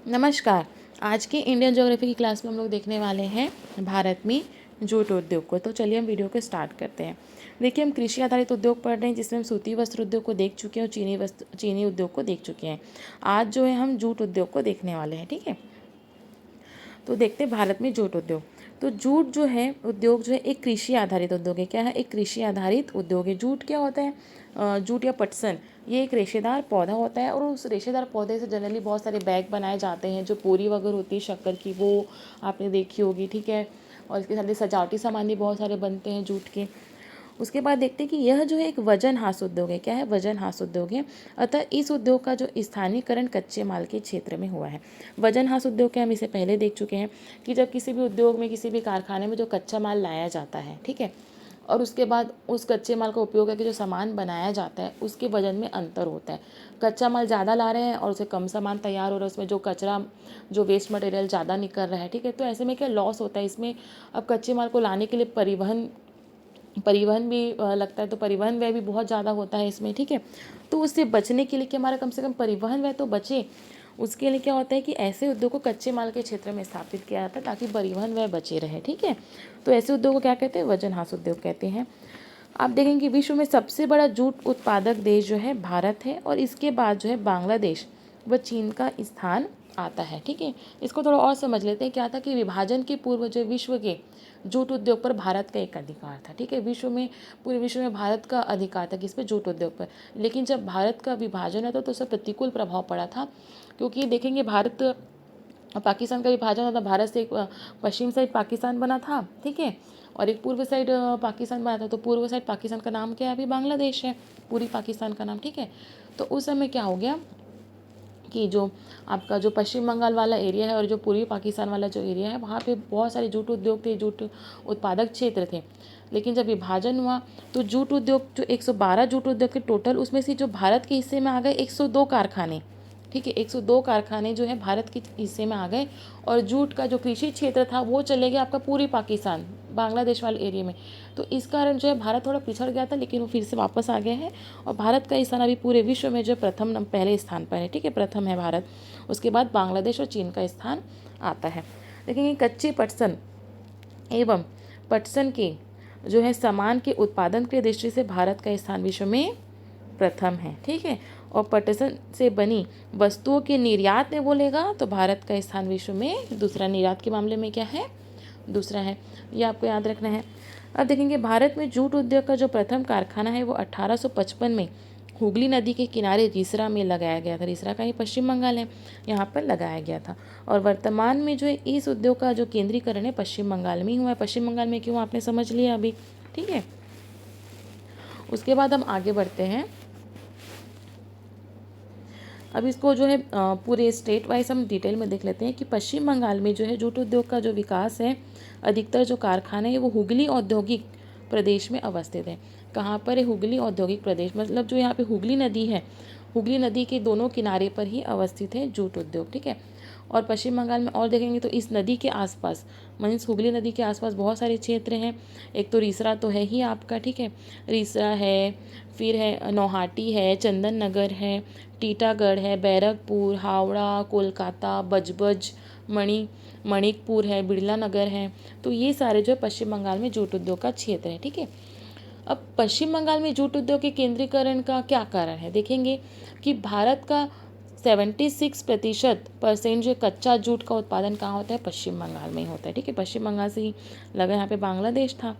नमस्कार। आज की इंडियन ज्योग्राफी की क्लास में हम लोग देखने वाले हैं भारत में जूट उद्योग को। तो चलिए हम वीडियो को स्टार्ट करते हैं। देखिए, हम कृषि आधारित उद्योग पढ़ रहे हैं, जिसमें हम सूती वस्त्र उद्योग को देख चुके हैं और चीनी उद्योग को देख चुके हैं। आज जो है हम जूट उद्योग को देखने वाले हैं। ठीक है, तो देखते हैं भारत में जूट उद्योग। तो जूट जो है उद्योग जो है एक कृषि आधारित उद्योग है। क्या है? एक कृषि आधारित उद्योग है। जूट क्या होता है? जूट या पटसन, ये एक रेशेदार पौधा होता है और उस रेशेदार पौधे से जनरली बहुत सारे बैग बनाए जाते हैं। जो पूरी वगैरह होती है शक्कर की, वो आपने देखी होगी। ठीक है, और इसके साथ ही सजावटी सामान भी बहुत सारे बनते हैं जूट के। उसके बाद देखते हैं कि यह जो है एक वजन हास उद्योग है। क्या है? वजन हास उद्योग है। अतः इस उद्योग का जो स्थानीयकरण कच्चे माल के क्षेत्र में हुआ है। वजन हास उद्योग के हम इसे पहले देख चुके हैं कि जब किसी भी उद्योग में, किसी भी कारखाने में जो कच्चा माल लाया जाता है, ठीक है, और उसके बाद उस कच्चे माल का उपयोग करके जो सामान बनाया जाता है, उसके वजन में अंतर होता है। कच्चा माल ज़्यादा ला रहे हैं और उसे कम सामान तैयार हो रहा है, उसमें जो कचरा, जो वेस्ट मटेरियल ज़्यादा निकल रहा है। ठीक है, तो ऐसे में क्या लॉस होता है इसमें। अब कच्चे माल को लाने के लिए परिवहन भी लगता है, तो परिवहन व्यय भी बहुत ज़्यादा होता है इसमें। ठीक है, तो उससे बचने के लिए कि हमारा कम से कम परिवहन व्यय तो बचे, उसके लिए क्या होता है कि ऐसे उद्योग को कच्चे माल के क्षेत्र में स्थापित किया जाता है ताकि परिवहन व्यय बचे रहे। ठीक है, तो ऐसे उद्योग को क्या कहते हैं? वजन हास उद्योग कहते हैं। आप देखेंगे विश्व में सबसे बड़ा जूट उत्पादक देश जो है भारत है, और इसके बाद जो है बांग्लादेश व चीन का स्थान आता है। ठीक है, इसको थोड़ा और समझ लेते हैं। क्या था कि विभाजन के पूर्व जो विश्व के जूट उद्योग पर भारत का एक अधिकार था। ठीक है, पूरे विश्व में भारत का अधिकार था किस पे? जूट उद्योग पर। लेकिन जब भारत का विभाजन होता तो उससे प्रतिकूल प्रभाव पड़ा था, क्योंकि देखेंगे भारत पाकिस्तान का विभाजन होता, भारत से एक पश्चिम साइड पाकिस्तान बना था। ठीक है, और एक पूर्व साइड पाकिस्तान बना था। तो पूर्व साइड पाकिस्तान का नाम क्या है? अभी बांग्लादेश है, पूरी पाकिस्तान का नाम। ठीक है, तो उस समय क्या हो गया कि जो आपका जो पश्चिम बंगाल वाला एरिया है और जो पूर्वी पाकिस्तान वाला जो एरिया है, वहाँ पे बहुत सारे जूट उद्योग थे, जूट उत्पादक क्षेत्र थे। लेकिन जब विभाजन हुआ तो जूट उद्योग, जो 112 जूट उद्योग के टोटल, उसमें से जो भारत के हिस्से में आ गए 102 कारखाने। ठीक है, 102 कारखाने जो है भारत के हिस्से में आ गए, और जूट का जो कृषि क्षेत्र था वो चले गया आपका पूरी पाकिस्तान, बांग्लादेश वाले एरिया में। तो इस कारण जो है भारत थोड़ा पिछड़ गया था, लेकिन वो फिर से वापस आ गया है, और भारत का स्थान अभी पूरे विश्व में जो पहले स्थान पर है। ठीक है, प्रथम है भारत। उसके बाद बांग्लादेश और चीन का स्थान आता है। देखेंगे कच्चे पटसन एवं पटसन के जो है सामान के उत्पादन की दृष्टि से भारत का स्थान विश्व में प्रथम है। ठीक है, और पटसन से बनी वस्तुओं के निर्यात में बोलेगा तो भारत का स्थान विश्व में दूसरा। निर्यात के मामले में क्या है? दूसरा है। ये आपको याद रखना है। अब देखेंगे भारत में जूट उद्योग का जो प्रथम कारखाना है वो 1855 में हुगली नदी के किनारे रिसरा में लगाया गया था। रिसरा का ही पश्चिम बंगाल है, यहाँ पर लगाया गया था। और वर्तमान में जो है इस उद्योग का जो केंद्रीकरण है पश्चिम बंगाल में ही हुआ है। पश्चिम बंगाल में क्यों, आपने समझ लिया अभी। ठीक है, उसके बाद हम आगे बढ़ते हैं। अब इसको जो है पूरे स्टेट वाइज हम डिटेल में देख लेते हैं कि पश्चिम बंगाल में जो है जूट उद्योग का जो विकास है, अधिकतर जो कारखाने हैं वो हुगली औद्योगिक प्रदेश में अवस्थित है। कहाँ पर है? हुगली औद्योगिक प्रदेश, मतलब जो यहाँ पे हुगली नदी है, हुगली नदी के दोनों किनारे पर ही अवस्थित है जूट उद्योग। ठीक है, और पश्चिम बंगाल में और देखेंगे तो इस नदी के आसपास, मीन्स हुगली नदी के आसपास बहुत सारे क्षेत्र हैं। एक तो रिसरा तो है ही आपका। ठीक है, रिसरा है, फिर है नौहाटी है, चंदन नगर है, टीटागढ़ है, बैरकपुर, हावड़ा, कोलकाता, बजबज, मणिकपुर है, बिड़ला नगर है। तो ये सारे जो है पश्चिम बंगाल में जूट उद्योग का क्षेत्र है। ठीक है, अब पश्चिम बंगाल में जूट उद्योग के केंद्रीकरण का क्या कारण है? देखेंगे कि भारत का 76% जो कच्चा जूट का उत्पादन कहाँ होता है? पश्चिम बंगाल में ही होता है। ठीक है, पश्चिम बंगाल से ही लगा, यहाँ पे बांग्लादेश था,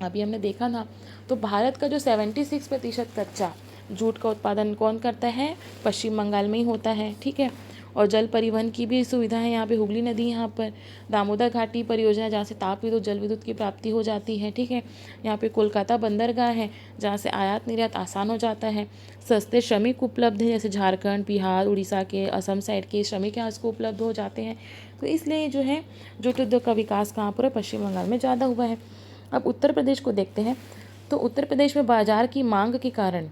अभी हमने देखा था। तो भारत का जो 76% कच्चा जूट का उत्पादन कौन करता है? पश्चिम बंगाल में ही होता है। ठीक है, और जल परिवहन की भी सुविधा है। यहाँ पे हुगली नदी, यहाँ पर दामोदर घाटी परियोजना, जहाँ से ताप विद्युत जल विद्युत की प्राप्ति हो जाती है। ठीक है, यहाँ पे कोलकाता बंदरगाह है, जहाँ से आयात निर्यात आसान हो जाता है। सस्ते श्रमिक उपलब्ध हैं, जैसे झारखंड, बिहार, उड़ीसा के, असम साइड के श्रमिक यहाँ को उपलब्ध हो जाते हैं। तो इसलिए जो है जूट उद्योग का विकास कहाँ पर है? पश्चिम बंगाल में ज़्यादा हुआ है। अब उत्तर प्रदेश को देखते हैं। तो उत्तर प्रदेश में बाजार की मांग के कारण,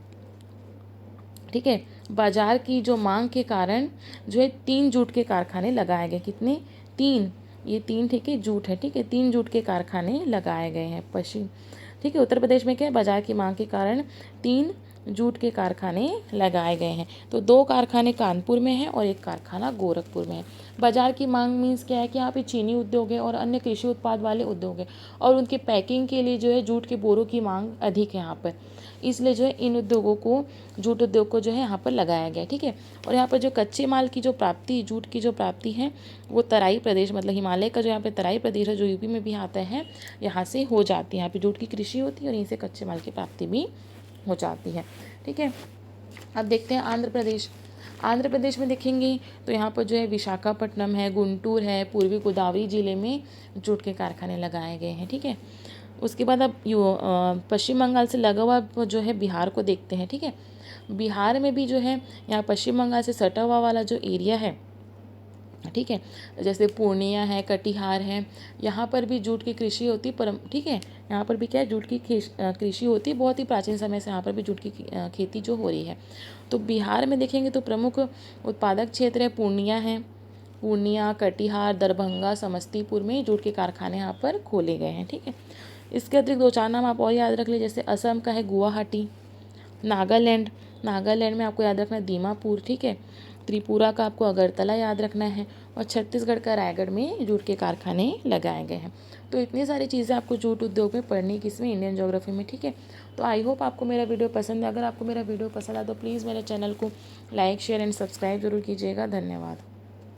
ठीक है, बाजार की जो मांग के कारण जो है 3 जूट के कारखाने लगाए गए। कितने? 3। ये 3, ठीक है, जूट है। ठीक है, 3 जूट के कारखाने लगाए गए हैं पश्चिम। ठीक है, उत्तर प्रदेश में क्या है? बाजार की मांग के कारण 3 जूट के कारखाने लगाए गए हैं। तो 2 कारखाने कानपुर में हैं और एक कारखाना गोरखपुर में है। बाजार की मांग मीन्स क्या है कि यहाँ पे चीनी उद्योग है और अन्य कृषि उत्पाद वाले उद्योग है और उनके पैकिंग के लिए जो है जूट के बोरों की मांग अधिक है यहाँ पर, इसलिए जो है इन उद्योगों को, जूट उद्योग को जो है यहाँ पर लगाया गया। ठीक है। और यहाँ पर जो कच्चे माल की जो प्राप्ति, जूट की जो प्राप्ति है वो तराई प्रदेश, मतलब हिमालय का जो यहाँ पे तराई प्रदेश है जो यूपी में भी आता है, यहाँ से हो जाती है। यहाँ पे जूट की कृषि होती है और यहीं से कच्चे माल की प्राप्ति भी हो जाती है। ठीक है। अब देखते हैं आंध्र प्रदेश। आंध्र प्रदेश में देखेंगे तो यहाँ पर जो है विशाखापट्टनम है, गुंटूर है, पूर्वी गोदावरी जिले में जूट के कारखाने लगाए गए हैं। ठीक है। उसके बाद अब पश्चिम बंगाल से लगा हुआ जो है बिहार को देखते हैं। ठीक है। बिहार में भी जो है यहाँ पश्चिम बंगाल से सटा हुआ वाला जो एरिया है, ठीक है, जैसे पूर्णिया है, कटिहार है, यहाँ पर भी जूट की कृषि होती परम, ठीक है, यहाँ पर भी क्या है, जूट की कृषि होती है। बहुत ही प्राचीन समय से यहाँ पर भी जूट की खेती जो हो रही है। तो बिहार में देखेंगे तो प्रमुख उत्पादक क्षेत्र है पूर्णिया है। पूर्णिया, कटिहार, दरभंगा, समस्तीपुर में जूट के कारखाने यहाँ पर खोले गए हैं। ठीक है। इसके अतिरिक्त 2-4 नाम आप और याद रख लीजिए, जैसे असम का है गुवाहाटी, नागालैंड, नागालैंड में आपको याद रखना है दीमापुर। ठीक है। त्रिपुरा का आपको अगरतला याद रखना है और छत्तीसगढ़ का रायगढ़ में जूट के कारखाने लगाए गए हैं। तो इतनी सारी चीज़ें आपको जूट उद्योग में पढ़नी किसमें, इंडियन ज्योग्राफी में। ठीक है। तो आई होप आपको मेरा वीडियो पसंद है। अगर आपको मेरा वीडियो पसंद आए तो प्लीज़ मेरे चैनल को लाइक, शेयर एंड सब्सक्राइब जरूर कीजिएगा। धन्यवाद।